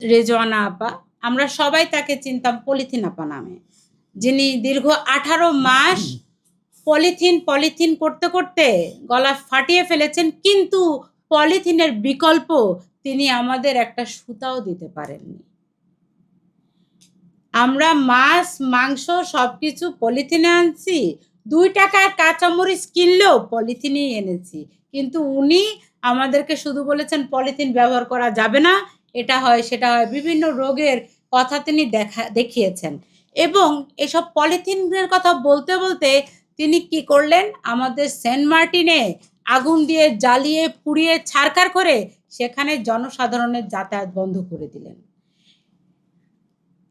রেজওয়ানা আপা, আমরা সবাই তাকে চিনতাম পলিথিন আপা নামে, যিনি দীর্ঘ 18 মাস পলিথিন করতে করতে গলা ফাটিয়ে ফেলেছেন, কিন্তু পলিথিনের বিকল্প তিনি আমাদের একটা সুতাও দিতে পারেননি। আমরা মাছ মাংস সবকিছু পলিথিনে আনছি, 2 টাকার কাঁচামরিচ কিনলেও পলিথিনেই এনেছি, কিন্তু উনি আমাদেরকে শুধু বলেছেন পলিথিন ব্যবহার করা যাবে না, এটা হয় সেটা হয়, বিভিন্ন রোগের কথা তিনি দেখিয়েছেন। এবং এসব পলিথিনের কথা বলতে বলতে তিনি কি করলেন, আমাদের সেন্ট মার্টিনে আগুন দিয়ে জ্বালিয়ে পুড়িয়ে ছারখার করে সেখানে জনসাধারণের যাতায়াত বন্ধ করে দিলেন।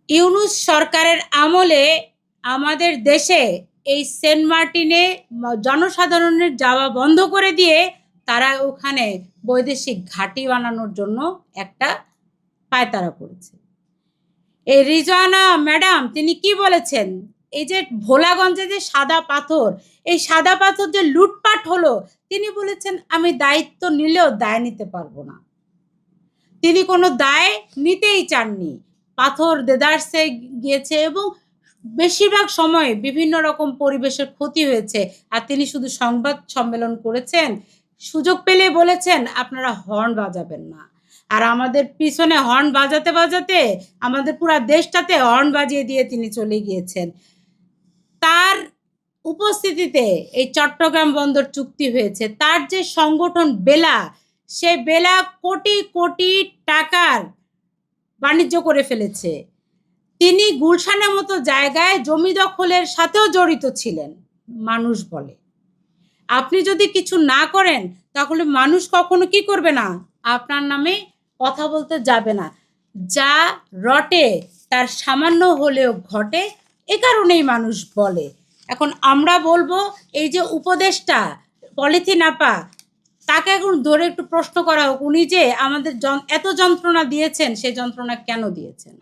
ইউনূস সরকারের আমলে আমাদের দেশে এই সেন্ট মার্টিনে জনসাধারণের যাওয়া বন্ধ করে দিয়ে তারা ওখানে বৈদেশিক ঘাঁটি বানানোর জন্য একটা পায়তারা করেছে। এই রিজওয়ানা ম্যাডাম তিনি কি বলেছেন, এই যে ভোলাগঞ্জে যে সাদা পাথর, এই সাদা পাথর যে লুটপাট হলো, তিনি বলেছেন আমি দায়িত্ব নিলেও দায় নিতে পারবো না। তিনি কোনো দায় নিতেই চাননি। পাথর দেদারসে গিয়েছে এবং বেশিরভাগ সময় বিভিন্ন রকম পরিবেশের ক্ষতি হয়েছে, আর তিনি শুধু সংবাদ সম্মেলন করেছেন, সুযোগ পেলে বলেছেন আপনারা হর্ন বাজাবেন না, আর আমাদের পিছনে হর্ন বাজাতে বাজাতে আমাদের পুরা দেশটাতে হর্ন বাজিয়ে দিয়ে তিনি চলে গিয়েছেন। তার উপস্থিতিতে এই চট্টগ্রাম বন্দর চুক্তি হয়েছে। তার যে সংগঠন বেলা, সে বেলা কোটি কোটি টাকার বাণিজ্য করে ফেলেছে। তিনি গুলশানের মতো জায়গায় জমি দখলের সাথেও জড়িত ছিলেন। মানুষ বলে আপনি যদি কিছু না করেন তাহলে মানুষ কখনো কি করবে না, আপনার নামে কথা বলতে যাবে না। যা রটে তার সামান্য হলেও ঘটে, এ কারণেই মানুষ বলে। এখন আমরা বলবো এই যে উপদেষ্টা পলিথিন আপা, তাকে এখন ধরে একটু প্রশ্ন করা হোক, উনি যে আমাদের এত যন্ত্রণা দিয়েছেন, সেই যন্ত্রণা কেন দিয়েছেন?